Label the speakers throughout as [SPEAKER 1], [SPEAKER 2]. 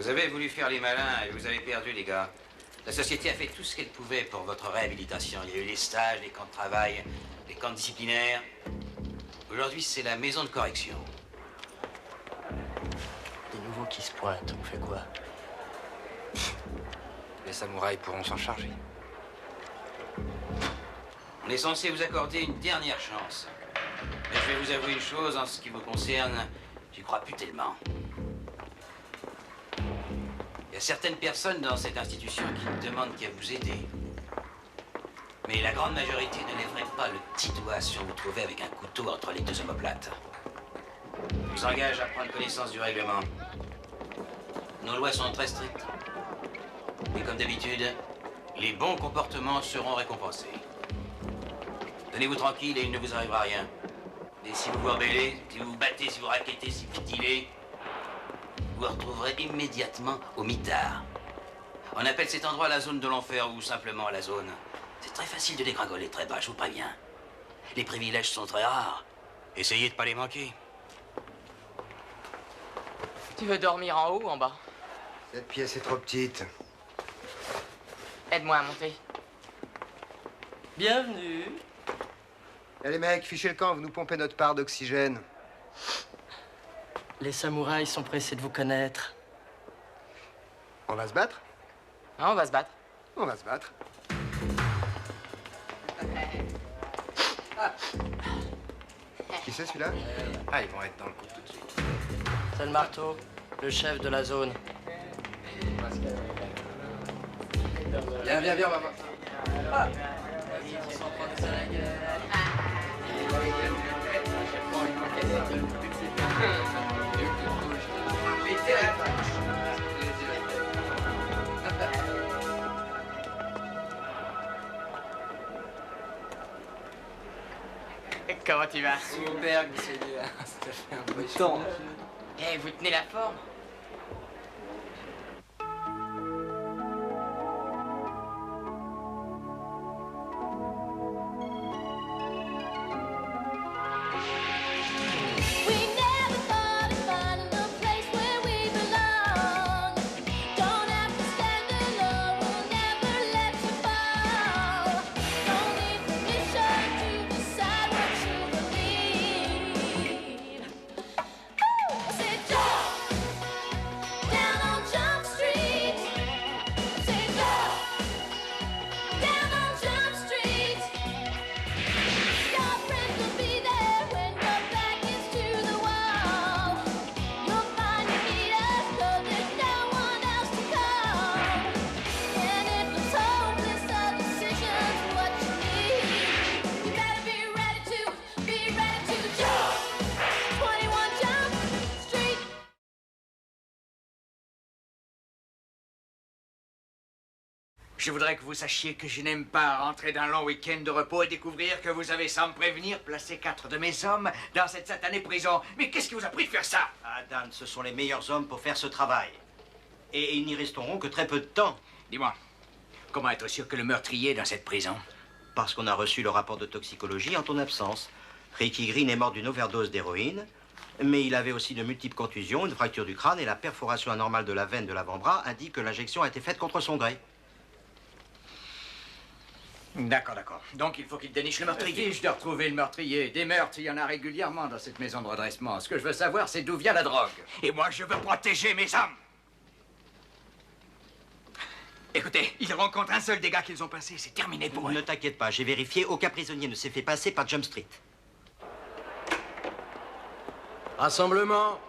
[SPEAKER 1] Vous avez voulu faire les malins et vous avez perdu, les gars. La société a fait tout ce qu'elle pouvait pour votre réhabilitation. Il y a eu les stages, les camps de travail, les camps disciplinaires. Aujourd'hui, c'est la maison de correction.
[SPEAKER 2] Des nouveaux qui se pointent, on fait quoi?
[SPEAKER 3] Les samouraïs pourront s'en charger.
[SPEAKER 1] On est censé vous accorder une dernière chance. Mais je vais vous avouer une chose, en ce qui vous concerne, j'y crois plus tellement. Il y a certaines personnes dans cette institution qui ne demandent qu'à vous aider. Mais la grande majorité ne lèverait pas le petit doigt si on vous trouvait avec un couteau entre les deux omoplates. Je vous engage à prendre connaissance du règlement. Nos lois sont très strictes. Et comme d'habitude, les bons comportements seront récompensés. Tenez-vous tranquille et il ne vous arrivera rien. Et si vous vous rebellez, si vous vous battez, si vous raquettez, si vous dealez, vous vous retrouverez immédiatement au mitard. On appelle cet endroit la zone de l'enfer ou simplement la zone. C'est très facile de dégringoler très bas, je vous préviens. Les privilèges sont très rares. Essayez de pas les manquer.
[SPEAKER 4] Tu veux dormir en haut ou en bas?
[SPEAKER 3] Cette pièce est trop petite.
[SPEAKER 4] Aide-moi à monter.
[SPEAKER 5] Bienvenue.
[SPEAKER 3] Eh les mecs, fichez le camp, vous nous pompez notre part d'oxygène.
[SPEAKER 2] Les samouraïs sont pressés de vous connaître.
[SPEAKER 3] On va se battre?
[SPEAKER 4] Ah, on va se battre.
[SPEAKER 3] On va se battre. Qui c'est celui-là? Ah, ils vont être dans le coup tout de suite.
[SPEAKER 2] C'est le marteau, le chef de la zone.
[SPEAKER 3] Viens, viens, viens, on va voir. Ah.
[SPEAKER 4] Comment tu vas?
[SPEAKER 5] Super, monsieur. Ça fait un peu temps.
[SPEAKER 4] Eh, vous tenez la forme?
[SPEAKER 1] Je voudrais que vous sachiez que je n'aime pas rentrer d'un long week-end de repos et découvrir que vous avez, sans me prévenir, placé 4 de mes hommes dans cette satanée prison. Mais qu'est-ce qui vous a pris de faire ça?
[SPEAKER 6] Ah, Dan, ce sont les meilleurs hommes pour faire ce travail. Et ils n'y resteront que très peu de temps.
[SPEAKER 1] Dis-moi, comment être sûr que le meurtrier est dans cette prison?
[SPEAKER 6] Parce qu'on a reçu le rapport de toxicologie en ton absence. Ricky Green est mort d'une overdose d'héroïne, mais il avait aussi de multiples contusions, une fracture du crâne et la perforation anormale de la veine de l'avant-bras indique que l'injection a été faite contre son gré.
[SPEAKER 1] D'accord, d'accord. Donc il faut qu'il déniche le meurtrier. Je dois retrouver le meurtrier. Des meurtres, il y en a régulièrement dans cette maison de redressement. Ce que je veux savoir, c'est d'où vient la drogue. Et moi, je veux protéger mes hommes. Écoutez, ils rencontrent un seul dégât qu'ils ont passé. C'est terminé pour eux.
[SPEAKER 6] Ne t'inquiète pas, j'ai vérifié. Aucun prisonnier ne s'est fait passer par Jump Street.
[SPEAKER 5] Rassemblement.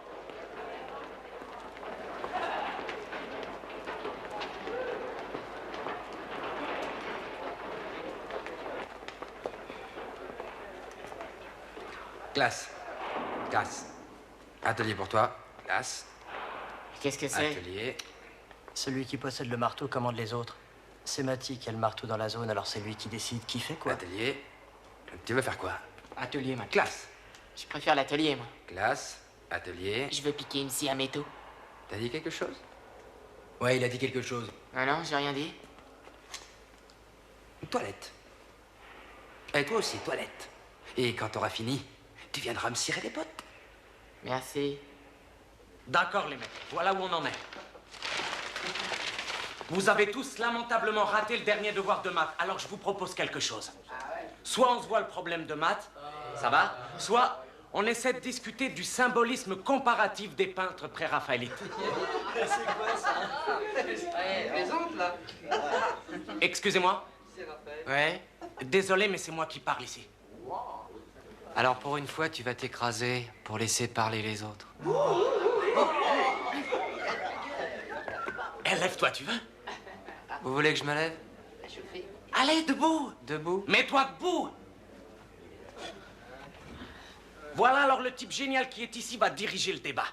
[SPEAKER 3] Classe. Classe. Atelier pour toi. Classe.
[SPEAKER 4] Qu'est-ce que c'est?
[SPEAKER 3] Atelier.
[SPEAKER 2] Celui qui possède le marteau commande les autres. C'est Mati qui a le marteau dans la zone, alors c'est lui qui décide qui fait quoi.
[SPEAKER 3] Atelier. Tu veux faire quoi?
[SPEAKER 4] Atelier, maintenant.
[SPEAKER 3] Classe.
[SPEAKER 4] Je préfère l'atelier, moi.
[SPEAKER 3] Classe. Atelier.
[SPEAKER 4] Je veux piquer une scie à métaux.
[SPEAKER 3] T'as dit quelque chose?
[SPEAKER 5] Ouais, il a dit quelque chose.
[SPEAKER 4] Ah non, j'ai rien dit.
[SPEAKER 3] Toilette. Et toi aussi, toilette. Et quand t'auras fini, tu viendras me cirer les potes.
[SPEAKER 4] Merci.
[SPEAKER 5] D'accord, les mecs. Voilà où on en est.
[SPEAKER 7] Vous avez tous lamentablement raté le dernier devoir de maths, alors je vous propose quelque chose. Soit on se voit le problème de maths, ça va? Soit on essaie de discuter du symbolisme comparatif des peintres pré-raphaélites.
[SPEAKER 2] C'est quoi ça?
[SPEAKER 3] Plaisante, là.
[SPEAKER 7] Excusez-moi?
[SPEAKER 4] Ouais.
[SPEAKER 7] Désolé, mais c'est moi qui parle ici.
[SPEAKER 4] Alors pour une fois, tu vas t'écraser pour laisser parler les autres.
[SPEAKER 7] Lève-toi, tu veux?
[SPEAKER 4] Vous voulez que je me lève?
[SPEAKER 7] Allez, debout!
[SPEAKER 4] Debout?
[SPEAKER 7] Mets-toi debout! Voilà alors le type génial qui est ici va diriger le débat.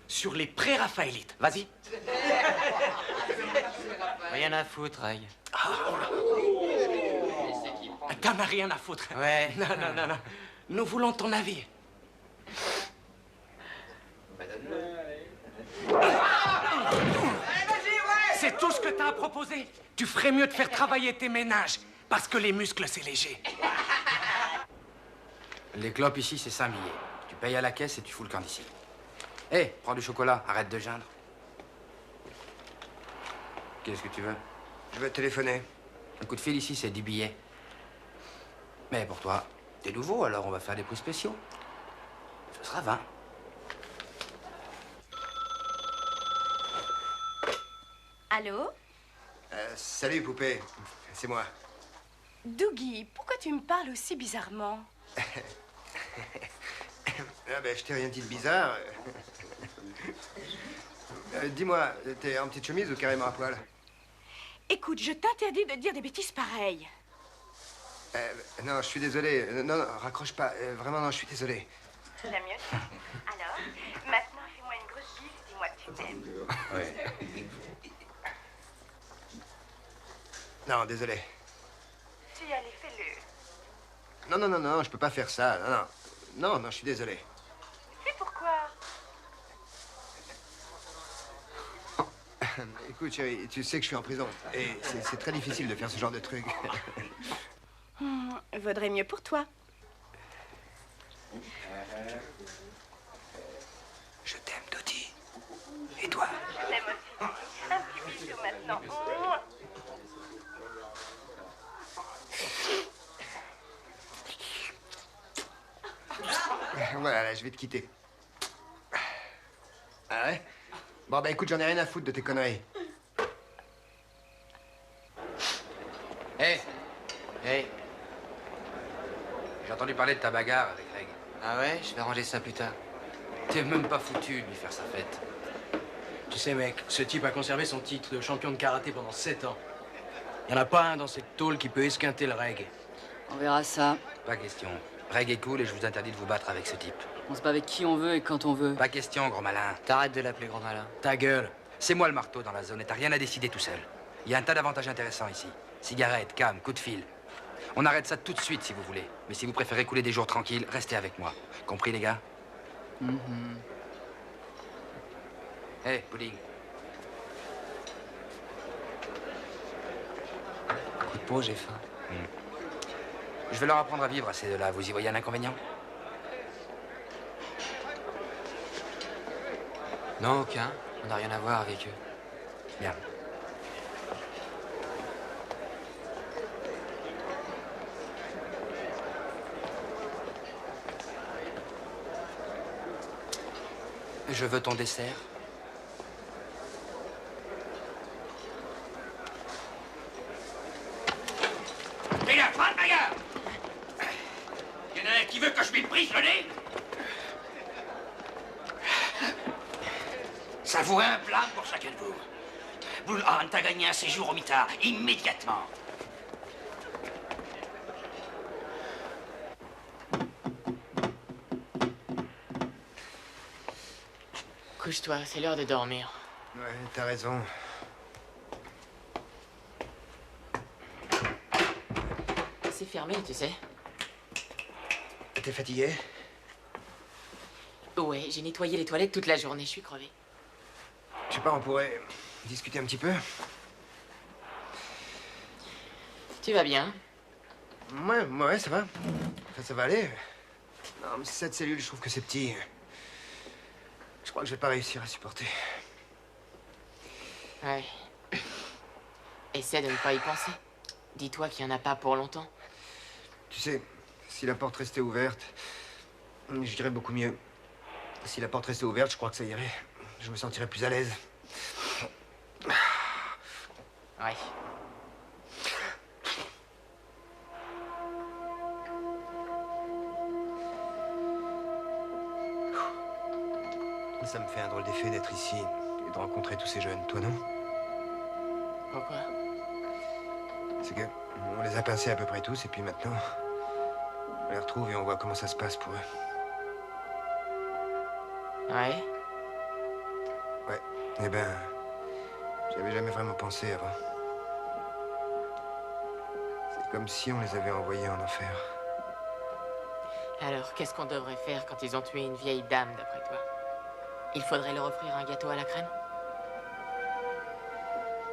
[SPEAKER 7] Sur les pré-raphaélites. Vas-y.
[SPEAKER 4] Rien à foutre, Reg.
[SPEAKER 7] T'en as rien à foutre.
[SPEAKER 4] Ouais.
[SPEAKER 7] Non, non, non, non. Nous voulons ton avis. C'est tout ce que t'as à proposer. Tu ferais mieux de faire travailler tes ménages. Parce que les muscles, c'est léger.
[SPEAKER 3] Les clopes ici, c'est 5 billets. Tu payes à la caisse et tu fous le camp d'ici. Hé, prends du chocolat, arrête de geindre. Qu'est-ce que tu veux?
[SPEAKER 8] Je veux téléphoner.
[SPEAKER 3] Un coup de fil ici, c'est 10 billets. Mais pour toi, t'es nouveau, alors on va faire des prix spéciaux. Ce sera 20.
[SPEAKER 9] Allô?
[SPEAKER 8] Salut, poupée. C'est moi.
[SPEAKER 9] Dougie, pourquoi tu me parles aussi bizarrement?
[SPEAKER 8] Ah ben, je t'ai rien dit de bizarre. Dis-moi, t'es en petite chemise ou carrément à poil?
[SPEAKER 9] Écoute, je t'interdis de dire des bêtises pareilles.
[SPEAKER 8] Non, je suis désolé. Non, non, raccroche pas. Vraiment, non, je suis désolé.
[SPEAKER 9] La mieux. Alors, maintenant, fais-moi une grosse bise et dis-moi que tu t'aimes.
[SPEAKER 8] Ouais. Non, désolé.
[SPEAKER 9] Tu y allais, fais-le.
[SPEAKER 8] Non, non, non, non, je peux pas faire ça. Non, non. Non, non, je suis désolé.
[SPEAKER 9] C'est pourquoi?
[SPEAKER 8] Écoute, chérie, tu sais que je suis en prison. Et c'est très difficile de faire ce genre de truc.
[SPEAKER 9] Vaudrait mieux pour toi.
[SPEAKER 8] Je t'aime, Dodi. Et toi?
[SPEAKER 9] Je t'aime aussi. Un petit bisou maintenant.
[SPEAKER 8] Voilà, là, je vais te quitter. Ah ouais? Bon, bah écoute, j'en ai rien à foutre de tes conneries.
[SPEAKER 3] Hé,
[SPEAKER 4] Hey.
[SPEAKER 3] j'ai entendu parler de ta bagarre avec Reg.
[SPEAKER 4] Ah ouais? Je vais ranger ça plus tard.
[SPEAKER 3] T'es même pas foutu de lui faire sa fête.
[SPEAKER 5] Tu sais, mec, ce type a conservé son titre de champion de karaté pendant 7 ans. Il n'y en a pas un dans cette tôle qui peut esquinter le reg.
[SPEAKER 10] On verra ça.
[SPEAKER 3] Pas question. Reg est cool et je vous interdis de vous battre avec ce type.
[SPEAKER 10] On se bat avec qui on veut et quand on veut.
[SPEAKER 3] Pas question, gros malin.
[SPEAKER 4] T'arrêtes de l'appeler gros malin.
[SPEAKER 5] Ta gueule.
[SPEAKER 3] C'est moi le marteau dans la zone et t'as rien à décider tout seul. Il y a un tas d'avantages intéressants ici. Cigarettes, cam, coup de fil. On arrête ça tout de suite si vous voulez. Mais si vous préférez couler des jours tranquilles, restez avec moi. Compris, les gars? Hé, Pudding.
[SPEAKER 4] Coup de peau, j'ai faim.
[SPEAKER 3] Je vais leur apprendre à vivre à ces deux-là. Vous y voyez un inconvénient?
[SPEAKER 4] Non, aucun. On n'a rien à voir avec eux.
[SPEAKER 3] Bien. Je veux ton dessert.
[SPEAKER 1] Regarde, regarde! Il y en a un qui veut que je lui brise le nez? Savourez un plat pour chacun de vous. Bullhorn, t'as gagné un séjour au mitard, immédiatement.
[SPEAKER 4] Couche-toi, c'est l'heure de dormir.
[SPEAKER 8] Ouais, t'as raison.
[SPEAKER 4] C'est fermé, tu sais.
[SPEAKER 8] T'es fatigué?
[SPEAKER 4] Ouais, j'ai nettoyé les toilettes toute la journée, je suis crevé.
[SPEAKER 8] Je sais pas, on pourrait discuter un petit peu?
[SPEAKER 4] Tu vas bien?
[SPEAKER 8] Ouais, ça va. Enfin, ça va aller. Non, mais cette cellule, je trouve que c'est petit. Je crois que je vais pas réussir à supporter.
[SPEAKER 4] Ouais.
[SPEAKER 11] Essaie de ne pas y penser. Dis-toi qu'il n'y en a pas pour longtemps.
[SPEAKER 8] Tu sais, si la porte restait ouverte, je dirais beaucoup mieux. Si la porte restait ouverte, je crois que ça irait. Je me sentirais plus à l'aise.
[SPEAKER 11] Ouais.
[SPEAKER 8] Ça me fait un drôle d'effet d'être ici et de rencontrer tous ces jeunes. Toi, non?
[SPEAKER 11] Pourquoi?
[SPEAKER 8] C'est que on les a pincés à peu près tous et puis maintenant, on les retrouve et on voit comment ça se passe pour eux.
[SPEAKER 11] Ouais.
[SPEAKER 8] Ouais. Eh ben, j'avais jamais vraiment pensé avant. C'est comme si on les avait envoyés en enfer.
[SPEAKER 11] Alors, qu'est-ce qu'on devrait faire quand ils ont tué une vieille dame, d'après toi? Il faudrait leur offrir un gâteau à la crème?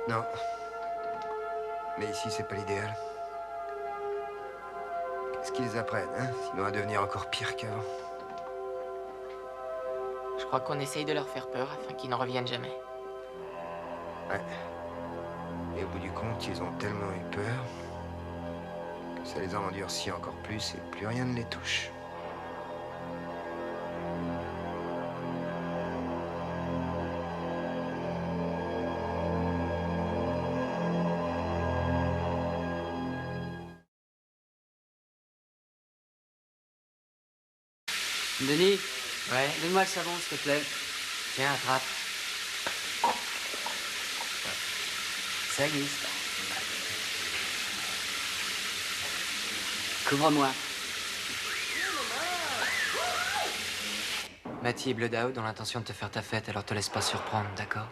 [SPEAKER 8] Non. Mais ici, c'est pas l'idéal. Qu'est-ce qu'ils apprennent, hein? Sinon à devenir encore pire qu'avant.
[SPEAKER 11] Je crois qu'on essaye de leur faire peur afin qu'ils n'en reviennent jamais.
[SPEAKER 8] Ouais. Et au bout du compte, ils ont tellement eu peur que ça les a endurcis encore plus et plus rien ne les touche.
[SPEAKER 4] Denis,
[SPEAKER 11] Ouais.
[SPEAKER 4] donne-moi le savon, s'il te plaît.
[SPEAKER 11] Tiens, attrape.
[SPEAKER 4] Ça glisse. Couvre-moi. Matty et Bloodout ont l'intention de te faire ta fête, alors te laisse pas surprendre, d'accord?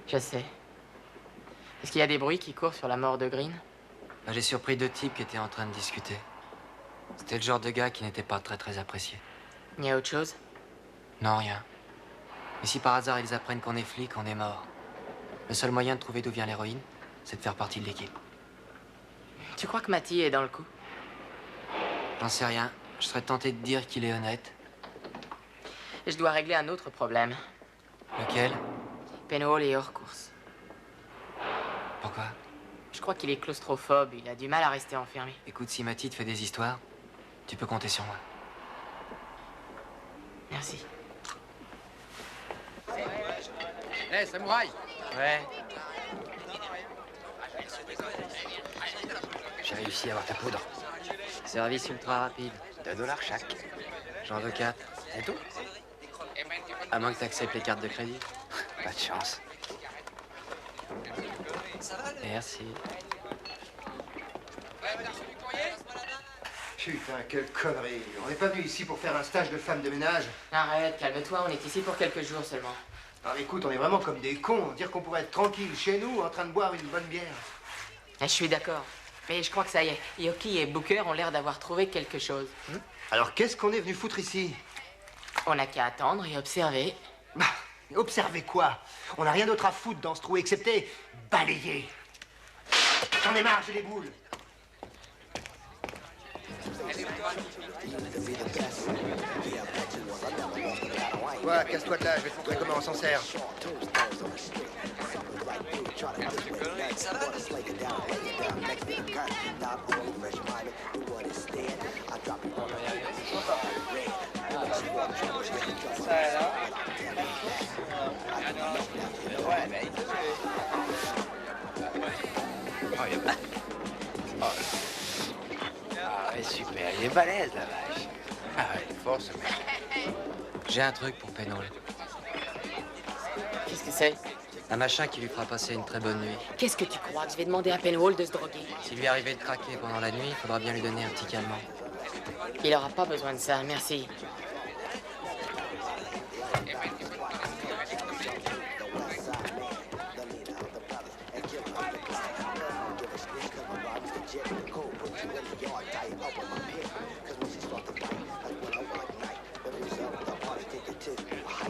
[SPEAKER 11] Je sais. Est-ce qu'il y a des bruits qui courent sur la mort de Green?
[SPEAKER 4] Bah, j'ai surpris 2 types qui étaient en train de discuter. C'était le genre de gars qui n'était pas très apprécié.
[SPEAKER 11] Il y a autre chose?
[SPEAKER 4] Non, rien. Mais si par hasard ils apprennent qu'on est flic, on est mort. Le seul moyen de trouver d'où vient l'héroïne, c'est de faire partie de l'équipe.
[SPEAKER 11] Tu crois que Matty est dans le coup?
[SPEAKER 4] J'en sais rien. Je serais tenté de dire qu'il est honnête.
[SPEAKER 11] Je dois régler un autre problème.
[SPEAKER 4] Lequel?
[SPEAKER 11] Penhall est hors course.
[SPEAKER 4] Pourquoi?
[SPEAKER 11] Je crois qu'il est claustrophobe. Il a du mal à rester enfermé.
[SPEAKER 4] Écoute, si Matty te fait des histoires, tu peux compter sur moi.
[SPEAKER 11] Merci.
[SPEAKER 3] Hé, samouraï!
[SPEAKER 11] Ouais.
[SPEAKER 3] J'ai réussi à avoir ta poudre.
[SPEAKER 4] Service ultra rapide.
[SPEAKER 3] $2 chaque.
[SPEAKER 4] J'en veux 4.
[SPEAKER 3] C'est tout?
[SPEAKER 4] À moins que tu acceptes les cartes de crédit.
[SPEAKER 3] Pas de chance.
[SPEAKER 4] Merci.
[SPEAKER 8] Putain, quelle connerie. On n'est pas venu ici pour faire un stage de femme de ménage.
[SPEAKER 11] Arrête, calme-toi, on est ici pour quelques jours seulement.
[SPEAKER 8] Alors écoute, on est vraiment comme des cons. Dire qu'on pourrait être tranquille chez nous en train de boire une bonne bière.
[SPEAKER 11] Je suis d'accord. Mais je crois que ça y est. Yoki et Booker ont l'air d'avoir trouvé quelque chose.
[SPEAKER 8] Alors qu'est-ce qu'on est venu foutre ici?
[SPEAKER 11] On n'a qu'à attendre et observer.
[SPEAKER 8] Bah, observez quoi? On n'a rien d'autre à foutre dans ce trou excepté balayer. J'en ai marre, j'ai les boules. Ouais, casse-toi de là, je vais te montrer comment on s'en sert.
[SPEAKER 3] Ah ouais, super. Il est balèze, la vache. Ah ouais, force, mec.
[SPEAKER 4] J'ai un truc pour Penhall.
[SPEAKER 11] Qu'est-ce que c'est?
[SPEAKER 4] Un machin qui lui fera passer une très bonne nuit.
[SPEAKER 11] Qu'est-ce que tu crois? Que je vais demander à Penhall de se droguer?
[SPEAKER 4] S'il lui arrivait de craquer pendant la nuit, il faudra bien lui donner un petit calmant.
[SPEAKER 11] Il aura pas besoin de ça, merci.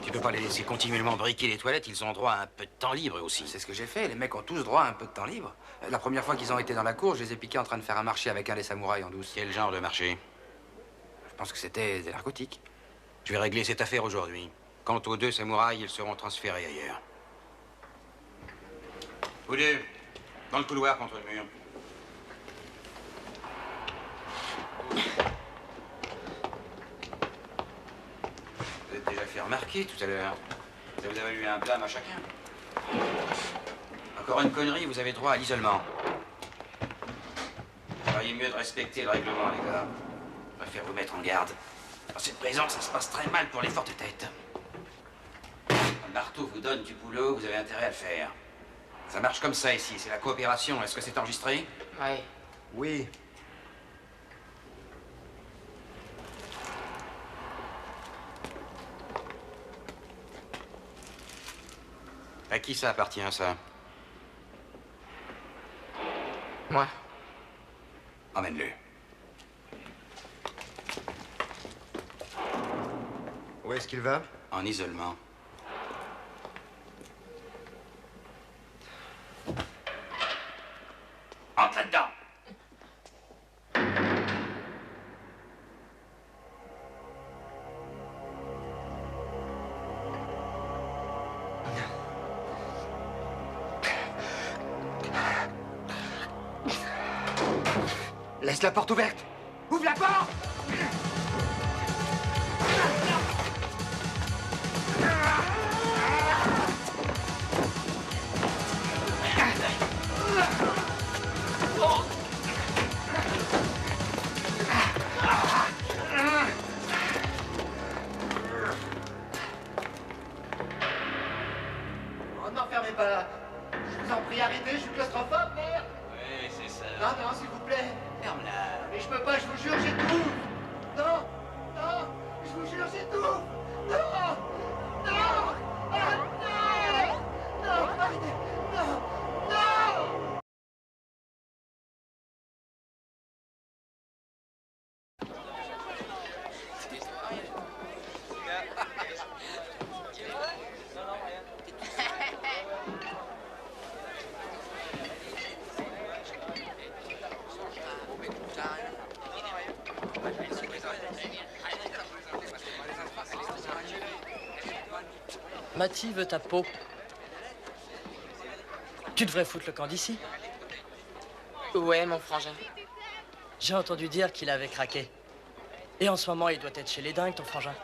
[SPEAKER 1] Tu peux pas les laisser continuellement briquer les toilettes, ils ont droit à un peu de temps libre aussi.
[SPEAKER 3] C'est ce que j'ai fait. Les mecs ont tous droit à un peu de temps libre. La première fois qu'ils ont été dans la cour, je les ai piqués en train de faire un marché avec un des samouraïs en douce.
[SPEAKER 1] Quel genre de marché?
[SPEAKER 3] Je pense que c'était des narcotiques.
[SPEAKER 1] Je vais régler cette affaire aujourd'hui. Quant aux 2 samouraïs, ils seront transférés ailleurs. Vous deux, Dans le couloir, contre le mur. Vous êtes déjà fait remarquer tout à l'heure. Ça vous a valu un blâme à chacun. Encore une connerie, vous avez droit à l'isolement. Vous feriez mieux de respecter le règlement, les gars. Je préfère vous mettre en garde. Dans cette prison, ça se passe très mal pour les fortes têtes. Quand le marteau vous donne du boulot, vous avez intérêt à le faire. Ça marche comme ça ici, c'est la coopération. Est-ce que c'est enregistré?
[SPEAKER 11] Ouais.
[SPEAKER 8] Oui.
[SPEAKER 1] À qui ça appartient, ça?
[SPEAKER 11] Moi.
[SPEAKER 1] Emmène-le.
[SPEAKER 8] Où est-ce qu'il va?
[SPEAKER 1] En isolement. Entre là-dedans.
[SPEAKER 3] Laisse la porte ouverte. Ouvre la porte!
[SPEAKER 12] Oh, n'enfermez pas. Je vous en prie, arrêtez, je suis claustrophobe, merde.
[SPEAKER 1] Oui, c'est ça.
[SPEAKER 12] Non, non, s'il vous plaît.
[SPEAKER 1] Ferme-la.
[SPEAKER 12] Mais je peux pas, je vous jure, j'étouffe. Non, non, je vous jure, j'étouffe. Non, non, ah, non, non, arrêtez, non, non.
[SPEAKER 2] Matty veut ta peau. Tu devrais foutre le camp d'ici.
[SPEAKER 11] Ouais, mon frangin.
[SPEAKER 2] J'ai entendu dire qu'il avait craqué. Et en ce moment, il doit être chez les dingues, ton frangin.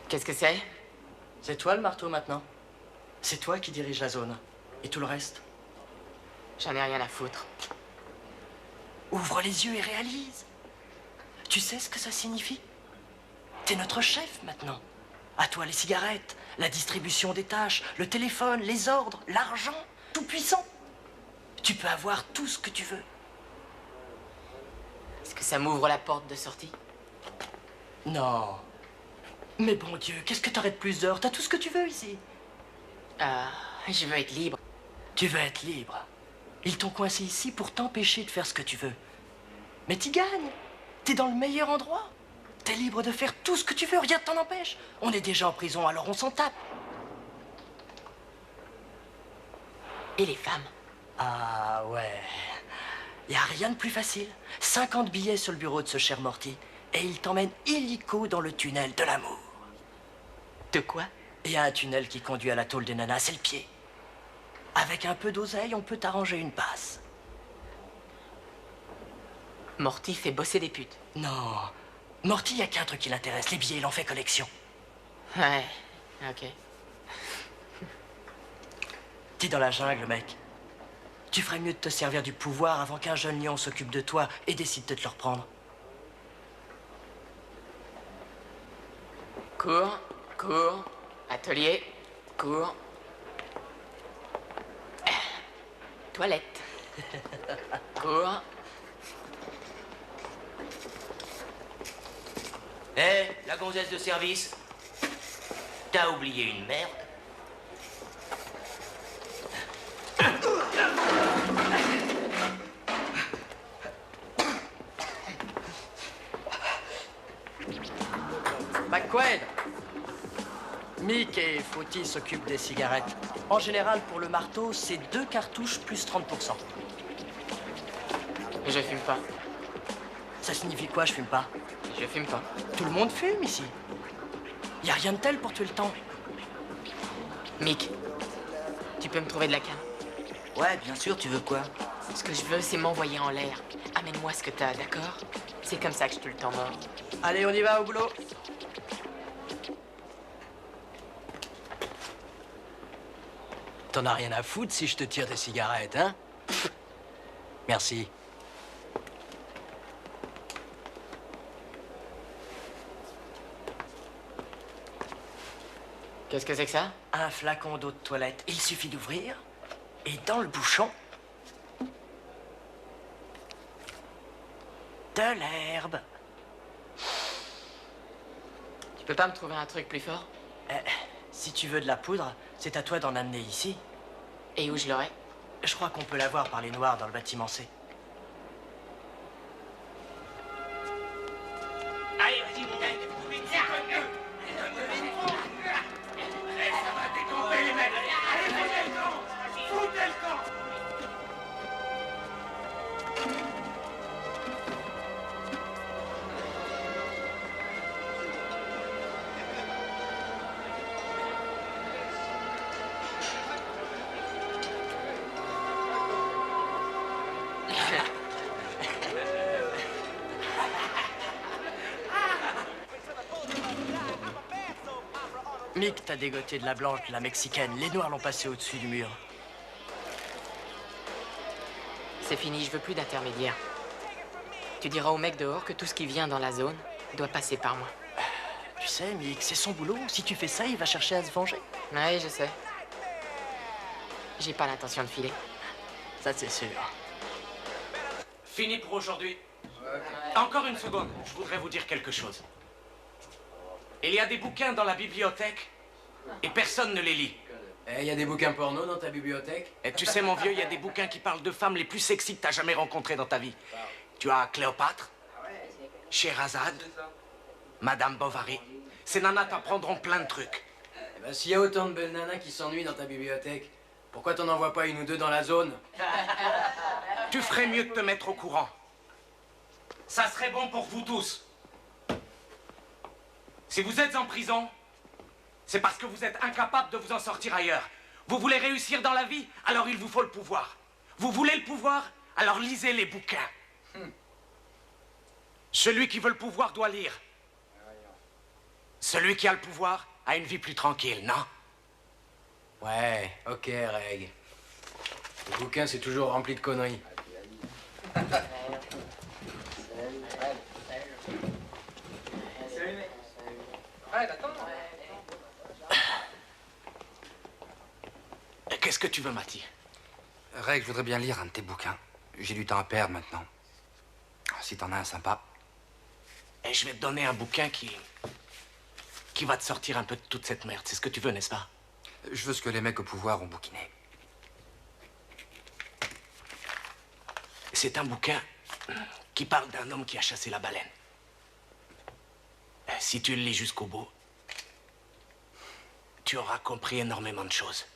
[SPEAKER 11] Qu'est-ce que c'est?
[SPEAKER 2] C'est toi le marteau maintenant. C'est toi qui dirige la zone. Et tout le reste?
[SPEAKER 11] J'en ai rien à foutre.
[SPEAKER 2] Ouvre les yeux et réalise. Tu sais ce que ça signifie? T'es notre chef maintenant. À toi les cigarettes, la distribution des tâches, le téléphone, les ordres, l'argent, tout puissant. Tu peux avoir tout ce que tu veux.
[SPEAKER 11] Est-ce que ça m'ouvre la porte de sortie?
[SPEAKER 2] Non. Mais bon Dieu, qu'est-ce que t'aurais de plus d'heures? T'as tout ce que tu veux ici.
[SPEAKER 11] Je veux être libre.
[SPEAKER 2] Tu veux être libre. Ils t'ont coincé ici pour t'empêcher de faire ce que tu veux. Mais t'y gagnes. T'es dans le meilleur endroit. T'es libre de faire tout ce que tu veux, rien ne t'en empêche. On est déjà en prison, alors on s'en tape.
[SPEAKER 11] Et les femmes?
[SPEAKER 2] Ah ouais. Y a rien de plus facile. 50 billets sur le bureau de ce cher Morty. Et il t'emmène illico dans le tunnel de l'amour.
[SPEAKER 11] De quoi?
[SPEAKER 2] Il y a un tunnel qui conduit à la tôle des nanas, c'est le pied. Avec un peu d'oseille, on peut t'arranger une passe.
[SPEAKER 11] Morty fait bosser des putes.
[SPEAKER 2] Non. Morty, y a qu'un truc qui l'intéresse, les billets, il en fait collection.
[SPEAKER 11] Ouais, ok.
[SPEAKER 2] T'es dans la jungle, mec. Tu ferais mieux de te servir du pouvoir avant qu'un jeune lion s'occupe de toi et décide de te le reprendre.
[SPEAKER 11] Cours, cours, atelier, cours. Toilette. Cours.
[SPEAKER 1] Hé, la gonzesse de service, t'as oublié une merde.
[SPEAKER 2] McQuaid. Mick et Fauty s'occupent des cigarettes. En général, pour le marteau, c'est 2 cartouches plus 30%.
[SPEAKER 11] Je fume pas.
[SPEAKER 2] Ça signifie quoi, je fume pas?
[SPEAKER 11] Je fume pas.
[SPEAKER 2] Tout le monde fume ici. Y a rien de tel pour tuer le temps.
[SPEAKER 11] Mick, tu peux me trouver de la canne?
[SPEAKER 1] Ouais, bien sûr, tu veux quoi?
[SPEAKER 11] Ce que je veux, c'est m'envoyer en l'air. Amène-moi ce que t'as, d'accord? C'est comme ça que je tue le temps mort.
[SPEAKER 2] Allez, on y va, au boulot. T'en as rien à foutre si je te tire des cigarettes, hein? Merci.
[SPEAKER 11] Qu'est-ce que c'est que ça?
[SPEAKER 2] Un flacon d'eau de toilette. Il suffit d'ouvrir. Et dans le bouchon, de l'herbe.
[SPEAKER 11] Tu peux pas me trouver un truc plus fort?
[SPEAKER 2] Si tu veux de la poudre, c'est à toi d'en amener ici.
[SPEAKER 11] Et où je l'aurai?
[SPEAKER 2] Je crois qu'on peut l'avoir par les noirs dans le bâtiment C.
[SPEAKER 12] Allez, vas-y, mon mec. Vite, mieux. Ça va décamper, les mecs. Allez, foutez le camp. Foutez le camp.
[SPEAKER 2] Mick t'a dégoté de la blanche, de la mexicaine. Les noirs l'ont passé au-dessus du mur.
[SPEAKER 11] C'est fini, je veux plus d'intermédiaire. Tu diras au mec dehors que tout ce qui vient dans la zone doit passer par moi.
[SPEAKER 2] Tu sais, Mick, c'est son boulot. Si tu fais ça, il va chercher à se venger.
[SPEAKER 11] Ouais, je sais. J'ai pas l'intention de filer.
[SPEAKER 2] Ça, c'est sûr.
[SPEAKER 7] Fini pour aujourd'hui. Encore une seconde, je voudrais vous dire quelque chose. Il y a des bouquins dans la bibliothèque et personne ne les lit.
[SPEAKER 5] Il y a des bouquins porno dans ta bibliothèque?
[SPEAKER 7] Et tu sais, mon vieux, il y a des bouquins qui parlent de femmes les plus sexy que t'as jamais rencontrées dans ta vie. Tu as Cléopâtre, Scheherazade, Madame Bovary. Ces nanas t'apprendront plein de trucs.
[SPEAKER 5] Eh ben, s'il y a autant de belles nanas qui s'ennuient dans ta bibliothèque, pourquoi t'en envoies pas une ou deux dans la zone?
[SPEAKER 7] Tu ferais mieux de te mettre au courant. Ça serait bon pour vous tous. Si vous êtes en prison, c'est parce que vous êtes incapable de vous en sortir ailleurs. Vous voulez réussir dans la vie, alors il vous faut le pouvoir. Vous voulez le pouvoir, alors lisez les bouquins. Celui qui veut le pouvoir doit lire. Celui qui a le pouvoir a une vie plus tranquille, non?
[SPEAKER 5] Ouais, ok, Reg. Le bouquin, c'est toujours rempli de conneries.
[SPEAKER 7] Qu'est-ce que tu veux, Mathieu?
[SPEAKER 3] Reg, je voudrais bien lire un de tes bouquins. J'ai du temps à perdre maintenant. Si t'en as un sympa.
[SPEAKER 7] Et je vais te donner un bouquin qui va te sortir un peu de toute cette merde. C'est ce que tu veux, n'est-ce pas?
[SPEAKER 3] Je veux ce que les mecs au pouvoir ont bouquiné.
[SPEAKER 7] C'est un bouquin qui parle d'un homme qui a chassé la baleine. si tu le lis jusqu'au bout, tu auras compris énormément de choses.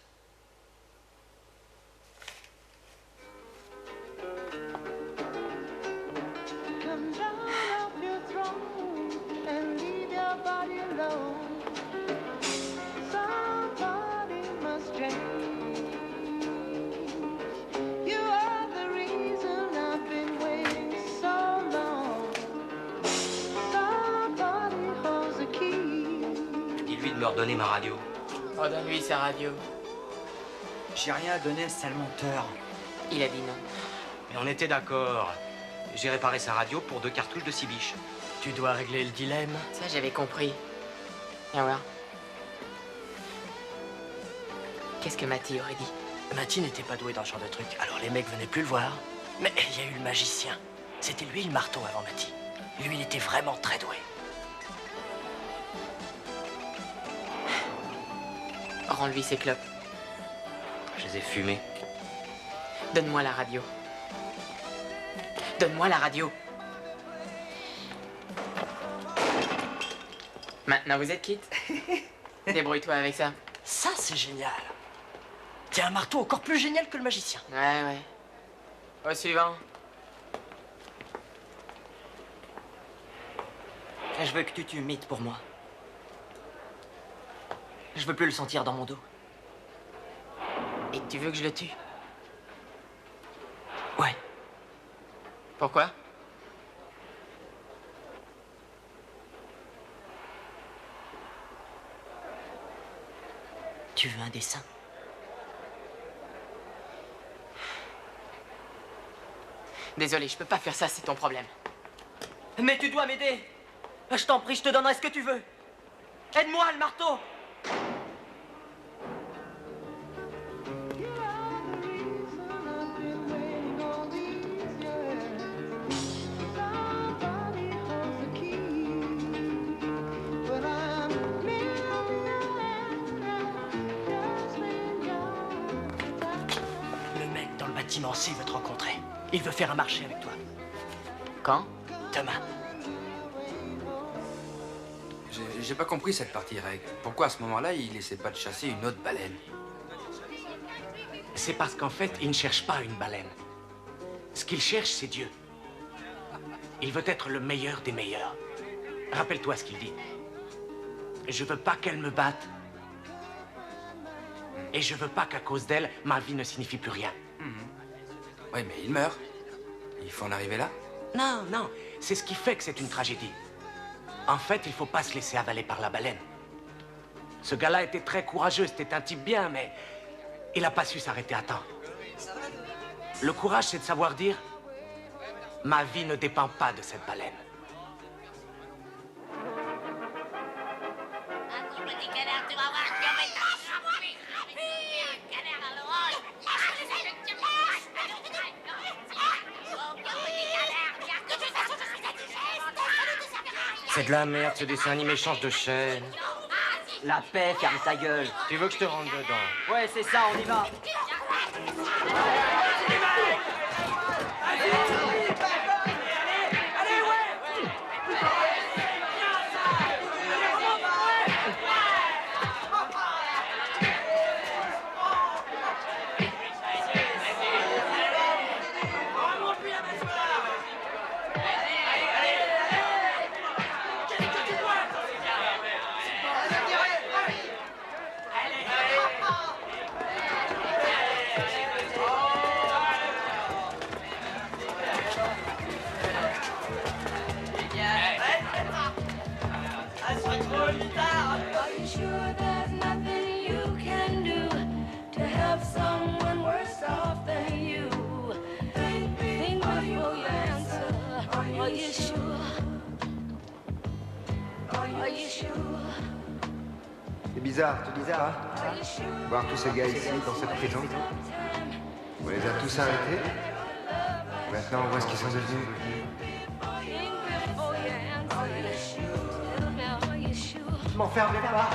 [SPEAKER 1] Dis-lui de me redonner ma radio.
[SPEAKER 11] Oh, donne-lui sa radio.
[SPEAKER 2] J'ai rien à donner, sale menteur.
[SPEAKER 11] Il a dit non.
[SPEAKER 7] Mais on était d'accord. J'ai réparé sa radio pour 2 cartouches de 6 biches.
[SPEAKER 2] Tu dois régler le dilemme.
[SPEAKER 11] Ça, j'avais compris. Viens voir. Qu'est-ce que Matty aurait dit?
[SPEAKER 2] Matty n'était pas doué dans ce genre de truc, alors les mecs venaient plus le voir. Mais il y a eu le magicien. C'était lui le marteau avant Matty. Lui, il était vraiment très doué.
[SPEAKER 11] Rends-lui ses clopes.
[SPEAKER 1] Je les ai fumés.
[SPEAKER 11] Donne-moi la radio. Donne-moi la radio. Maintenant, vous êtes quitte. Débrouille-toi avec ça.
[SPEAKER 2] Ça, c'est génial. T'as un marteau encore plus génial que le magicien.
[SPEAKER 11] Ouais. Au suivant.
[SPEAKER 2] Je veux que tu tues Mythe pour moi. Je veux plus le sentir dans mon dos.
[SPEAKER 11] Et tu veux que je le tue?
[SPEAKER 2] Ouais.
[SPEAKER 11] Pourquoi?
[SPEAKER 2] Tu veux un dessin?
[SPEAKER 11] Désolé, je peux pas faire ça, c'est ton problème.
[SPEAKER 2] Mais tu dois m'aider. Je t'en prie, je te donnerai ce que tu veux. Aide-moi, le marteau. Le mec dans le bâtiment C veut te rencontrer. Il veut faire un marché avec toi.
[SPEAKER 11] Quand?
[SPEAKER 2] Demain.
[SPEAKER 3] J'ai pas compris cette partie, Reg. Pourquoi à ce moment-là, il essaie pas de chasser une autre baleine?
[SPEAKER 7] C'est parce qu'en fait, il ne cherche pas une baleine. Ce qu'il cherche, c'est Dieu. Il veut être le meilleur des meilleurs. Rappelle-toi ce qu'il dit. Je veux pas qu'elle me batte. Et je veux pas qu'à cause d'elle, ma vie ne signifie plus rien.
[SPEAKER 3] Oui, mais il meurt. Il faut en arriver là?
[SPEAKER 7] Non, non, c'est ce qui fait que c'est une tragédie. En fait, il faut pas se laisser avaler par la baleine. Ce gars-là était très courageux, c'était un type bien, mais il a pas su s'arrêter à temps. Le courage, c'est de savoir dire « Ma vie ne dépend pas de cette baleine ». C'est de la merde, ce dessin animé change de chaîne.
[SPEAKER 2] La paix, ferme ta gueule.
[SPEAKER 7] Tu veux que je te rentre dedans?
[SPEAKER 2] Ouais, c'est ça, on y va.
[SPEAKER 8] C'est bizarre, tu dis pas? Voir tous ces gars ici, dans cette prison. On les a tous arrêtés. Maintenant, on voit ce qu'ils sont devenus.
[SPEAKER 12] M'enfermez pas.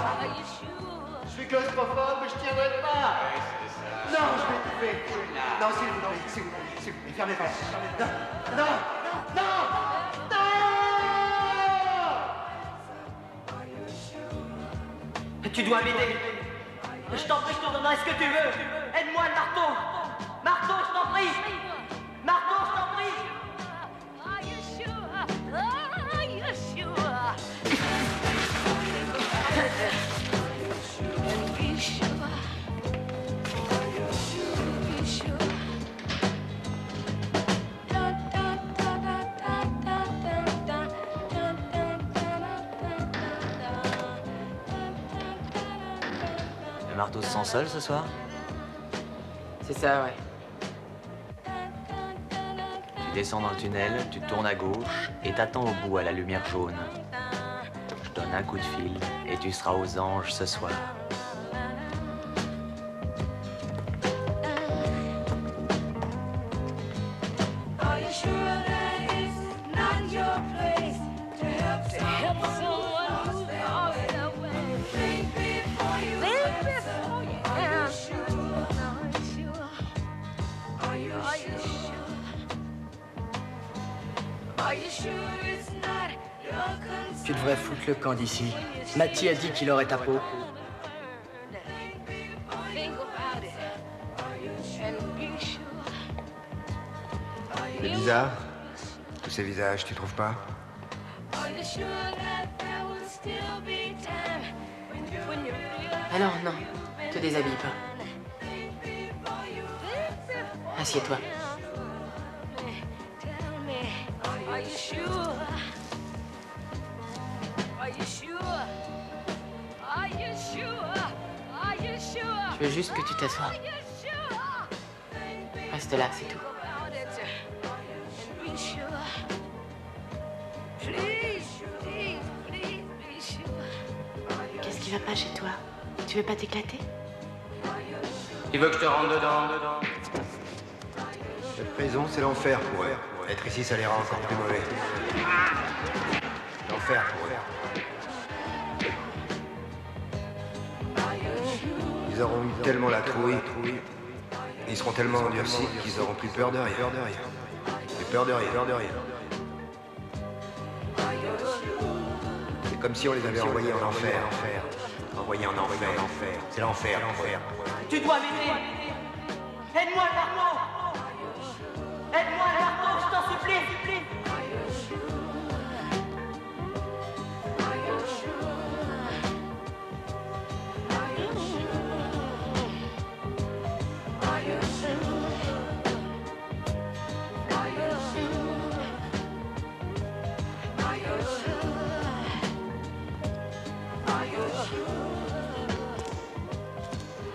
[SPEAKER 12] Je suis claustrophobe, je tiendrai pas. Non, je vais étouffer. Non, s'il vous plaît, s'il vous plaît, s'il vous plaît, fermez pas. Non, non, non, non.
[SPEAKER 2] Tu dois m'aider. Je t'en prie, je te donnerai ce que tu veux. Aide-moi, le marteau. Marteau, je t'en prie. Marteau, je t'en prie.
[SPEAKER 4] Le marteau se sent seul ce soir?
[SPEAKER 11] C'est ça, ouais.
[SPEAKER 4] Tu descends dans le tunnel, tu tournes à gauche et t'attends au bout à la lumière jaune. Je donne un coup de fil et tu seras aux anges ce soir.
[SPEAKER 2] Tu devrais foutre le camp d'ici. Matty a dit qu'il aurait ta peau.
[SPEAKER 8] C'est bizarre. Tous ces visages, tu trouves pas?
[SPEAKER 11] Alors non, te déshabille pas. Assieds-toi. Je veux juste que tu t'assoies. Reste là, c'est tout. Qu'est-ce qui va pas chez toi? Tu veux pas t'éclater?
[SPEAKER 5] Tu veux que je te rentre dedans?
[SPEAKER 8] Cette prison, c'est l'enfer pour eux. Être ici, ça les rend encore plus mauvais. L'enfer pour eux. Ils auront eu tellement la trouille. Ils seront tellement endurcis qu'ils auront plus peur de rien. Plus peur de rien. C'est comme si on les avait envoyés en enfer. Envoyés en enfer. C'est l'enfer.
[SPEAKER 2] Tu dois m'aider. Aide-moi, le marteau. Aide-moi, le marteau, je t'en supplie.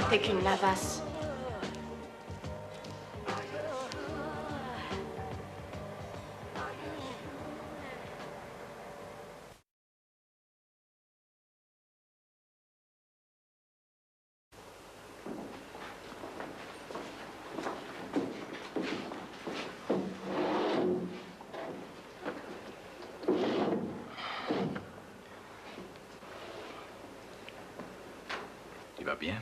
[SPEAKER 13] T'es qu'une lavasse.
[SPEAKER 14] Tu vas bien?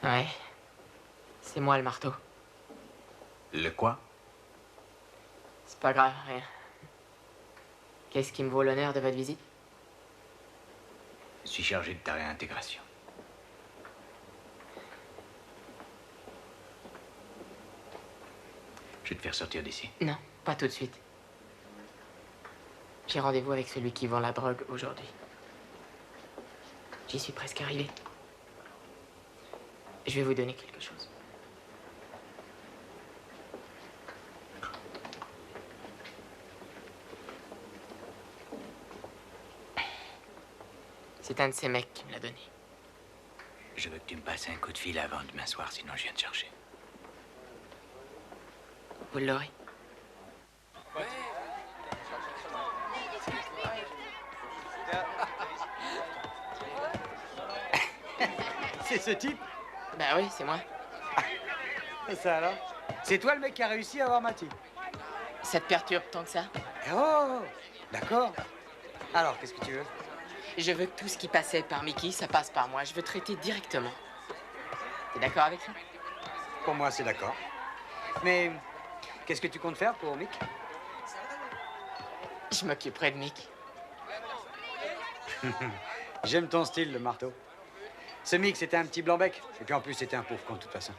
[SPEAKER 11] Ouais. C'est moi le marteau.
[SPEAKER 14] Le quoi?
[SPEAKER 11] C'est pas grave, rien. Qu'est-ce qui me vaut l'honneur de votre visite?
[SPEAKER 14] Je suis chargé de ta réintégration. Je vais te faire sortir d'ici.
[SPEAKER 11] Non, pas tout de suite. J'ai rendez-vous avec celui qui vend la drogue aujourd'hui. J'y suis presque arrivé. Je vais vous donner quelque chose. C'est un de ces mecs qui me l'a donné.
[SPEAKER 14] Je veux que tu me passes un coup de fil avant demain soir, sinon je viens te chercher.
[SPEAKER 11] Vous l'aurez.
[SPEAKER 15] C'est ce type?
[SPEAKER 11] Bah oui, c'est moi.
[SPEAKER 15] Et ça alors? C'est toi le mec qui a réussi à avoir Matty?
[SPEAKER 11] Ça te perturbe tant que ça?
[SPEAKER 15] Oh, d'accord. Alors, qu'est-ce que tu veux?
[SPEAKER 11] Je veux que tout ce qui passait par Mickey, ça passe par moi. Je veux traiter directement. T'es d'accord avec ça?
[SPEAKER 15] Pour moi, c'est d'accord. Mais qu'est-ce que tu comptes faire pour Mick?
[SPEAKER 11] Je m'occuperai de Mick.
[SPEAKER 15] J'aime ton style, le marteau. Ce mix, c'était un petit blanc-bec. Et puis en plus, c'était un pauvre con, de toute façon.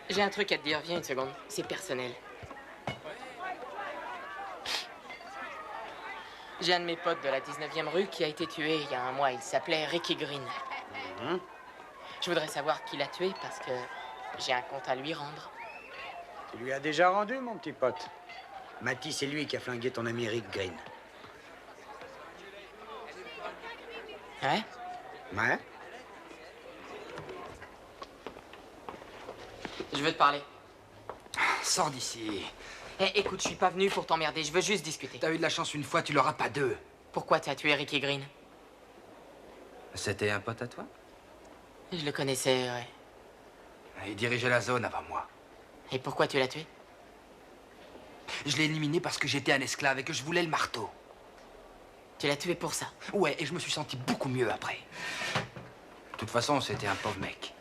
[SPEAKER 11] J'ai un truc à te dire, viens une seconde. C'est personnel. J'ai un de mes potes de la 19e rue qui a été tué il y a un mois. Il s'appelait Ricky Green. Je voudrais savoir qui l'a tué parce que j'ai un compte à lui rendre.
[SPEAKER 15] Tu lui as déjà rendu, mon petit pote. Matty, c'est lui qui a flingué ton ami Rick Green.
[SPEAKER 11] Ouais?
[SPEAKER 15] Ouais?
[SPEAKER 11] Je veux te parler.
[SPEAKER 3] Sors d'ici.
[SPEAKER 11] Eh, écoute, je suis pas venu pour t'emmerder, je veux juste discuter.
[SPEAKER 3] T'as eu de la chance une fois, tu l'auras pas deux.
[SPEAKER 11] Pourquoi t'as tué Ricky Green?
[SPEAKER 3] C'était un pote à toi?
[SPEAKER 11] Je le connaissais, ouais.
[SPEAKER 3] Il dirigeait la zone avant moi.
[SPEAKER 11] Et pourquoi tu l'as tué?
[SPEAKER 3] Je l'ai éliminé parce que j'étais un esclave et que je voulais le marteau.
[SPEAKER 11] Tu l'as tué pour ça?
[SPEAKER 3] Ouais, et je me suis senti beaucoup mieux après. De toute façon, c'était un pauvre mec.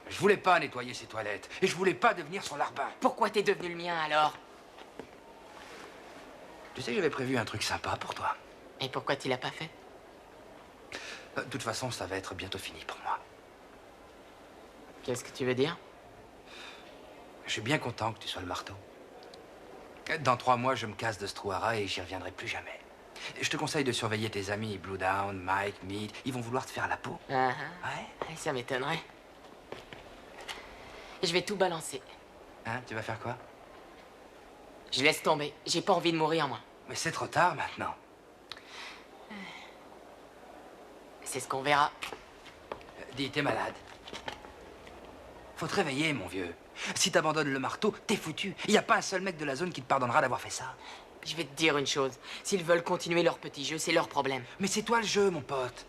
[SPEAKER 3] Je voulais pas nettoyer ses toilettes et je voulais pas devenir son larbin.
[SPEAKER 11] Pourquoi t'es devenu le mien alors?
[SPEAKER 3] Tu sais, j'avais prévu un truc sympa pour toi.
[SPEAKER 11] Et pourquoi tu l'as pas fait?
[SPEAKER 3] De toute façon, ça va être bientôt fini pour moi.
[SPEAKER 11] Qu'est-ce que tu veux dire?
[SPEAKER 3] Je suis bien content que tu sois le marteau. Dans 3 mois, je me casse de Struhara et j'y reviendrai plus jamais. Je te conseille de surveiller tes amis, Blue Down, Mike, Mead. Ils vont vouloir te faire la peau.
[SPEAKER 11] Ouais? Ça m'étonnerait. Je vais tout balancer.
[SPEAKER 3] Hein, tu vas faire quoi?
[SPEAKER 11] Je laisse tomber. J'ai pas envie de mourir, moi.
[SPEAKER 3] Mais c'est trop tard maintenant.
[SPEAKER 11] C'est ce qu'on verra.
[SPEAKER 3] Dis, t'es malade. Faut te réveiller, mon vieux. Si t'abandonnes le marteau, t'es foutu. Y a pas un seul mec de la zone qui te pardonnera d'avoir fait ça.
[SPEAKER 11] Je vais te dire une chose. S'ils veulent continuer leur petit jeu, c'est leur problème.
[SPEAKER 3] Mais c'est toi le jeu, mon pote.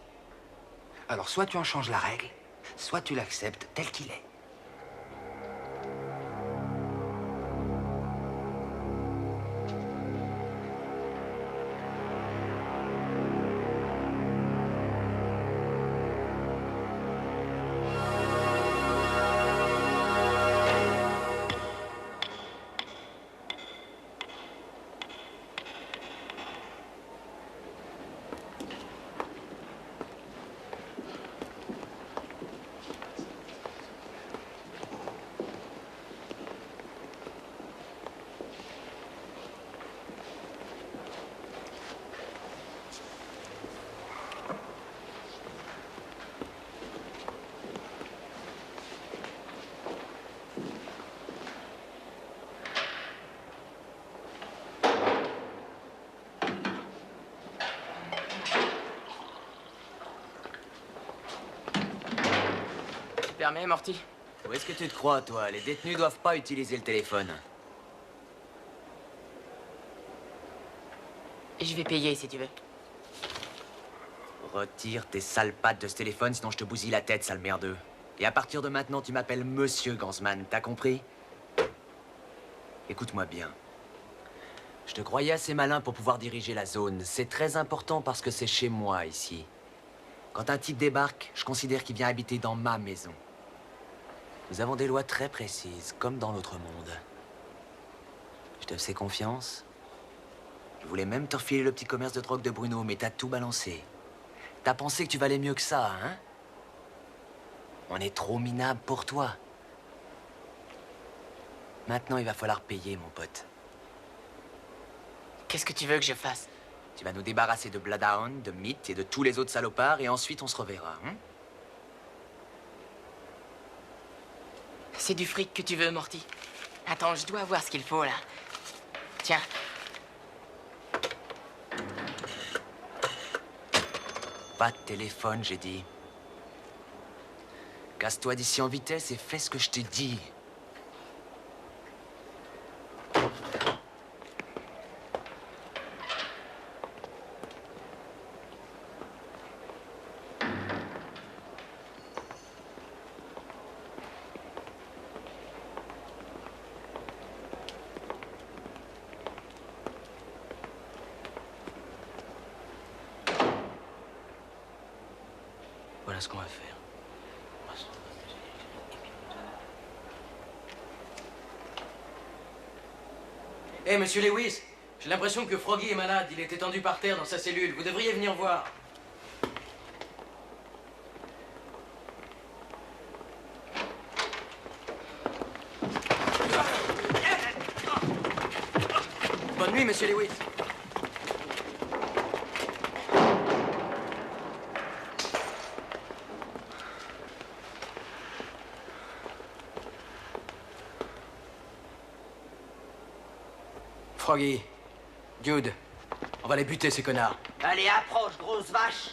[SPEAKER 3] Alors, soit tu en changes la règle, soit tu l'acceptes tel qu'il est.
[SPEAKER 11] Permets, Morty?
[SPEAKER 4] Où est-ce que tu te crois, toi? Les détenus doivent pas utiliser le téléphone.
[SPEAKER 11] Je vais payer si tu veux.
[SPEAKER 4] Retire tes sales pattes de ce téléphone, sinon je te bousille la tête, sale merdeux. Et à partir de maintenant, tu m'appelles Monsieur Gansman, t'as compris? Écoute-moi bien. Je te croyais assez malin pour pouvoir diriger la zone. C'est très important parce que c'est chez moi, ici. Quand un type débarque, je considère qu'il vient habiter dans ma maison. Nous avons des lois très précises, comme dans l'autre monde. Je te fais confiance. Je voulais même te refiler le petit commerce de drogue de Bruno, mais t'as tout balancé. T'as pensé que tu valais mieux que ça, hein? On est trop minable pour toi. Maintenant, il va falloir payer, mon pote.
[SPEAKER 11] Qu'est-ce que tu veux que je fasse?
[SPEAKER 4] Tu vas nous débarrasser de Bloodhound, de Meat et de tous les autres salopards, et ensuite on se reverra, hein?
[SPEAKER 11] C'est du fric que tu veux, Morty. Attends, je dois avoir ce qu'il faut, là. Tiens.
[SPEAKER 4] Pas de téléphone, j'ai dit. Casse-toi d'ici en vitesse et fais ce que je t'ai dit.
[SPEAKER 2] Voilà ce qu'on va faire.
[SPEAKER 5] Hé, monsieur Lewis, J'ai l'impression que Froggy est malade. Il est étendu par terre dans sa cellule. Vous devriez venir voir. Bonne nuit, monsieur Lewis. Froggy, Jude, on va les buter, ces connards.
[SPEAKER 2] Allez, approche, grosse vache.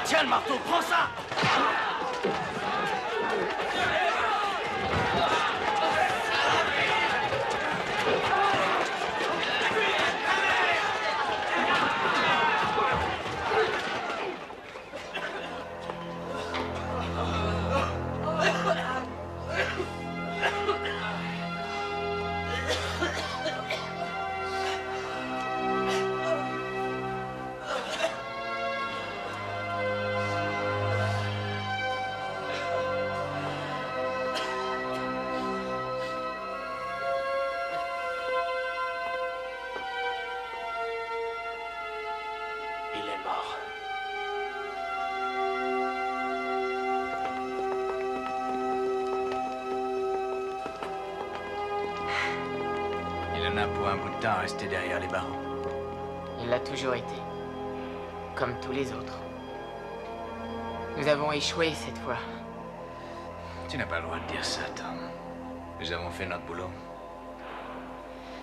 [SPEAKER 5] Tiens le marteau, prends ça!
[SPEAKER 7] Il est mort.
[SPEAKER 14] Il en a pour un bout de temps à rester derrière les barreaux.
[SPEAKER 11] Il l'a toujours été. Comme tous les autres. Nous avons échoué cette fois.
[SPEAKER 14] Tu n'as pas le droit de dire ça, Tom. Nous avons fait notre boulot.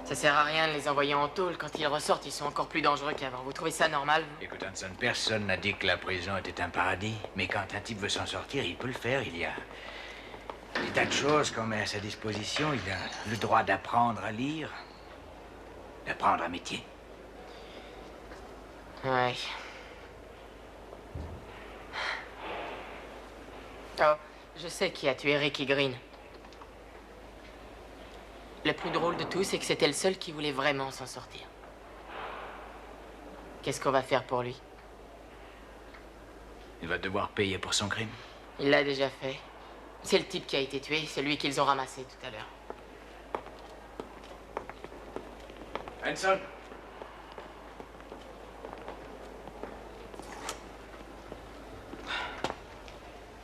[SPEAKER 11] Ça sert à rien de les envoyer en tôle. Quand ils ressortent, ils sont encore plus dangereux qu'avant. Vous trouvez ça normal, vous?
[SPEAKER 14] Écoute, Hanson, personne n'a dit que la prison était un paradis. Mais quand un type veut s'en sortir, il peut le faire. Il y a des tas de choses qu'on met à sa disposition. Il a le droit d'apprendre à lire, d'apprendre un métier.
[SPEAKER 11] Ouais. Oh, je sais qui a tué Ricky Green. Le plus drôle de tout, c'est que c'était le seul qui voulait vraiment s'en sortir. Qu'est-ce qu'on va faire pour lui?
[SPEAKER 14] Il va devoir payer pour son crime.
[SPEAKER 11] Il l'a déjà fait. C'est le type qui a été tué, c'est lui qu'ils ont ramassé tout à l'heure.
[SPEAKER 5] Hanson.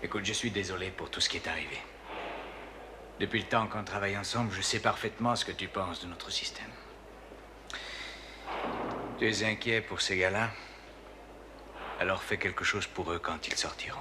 [SPEAKER 14] Écoute, je suis désolé pour tout ce qui est arrivé. Depuis le temps qu'on travaille ensemble, je sais parfaitement ce que tu penses de notre système. Tu es inquiet pour ces gars-là? Alors fais quelque chose pour eux quand ils sortiront.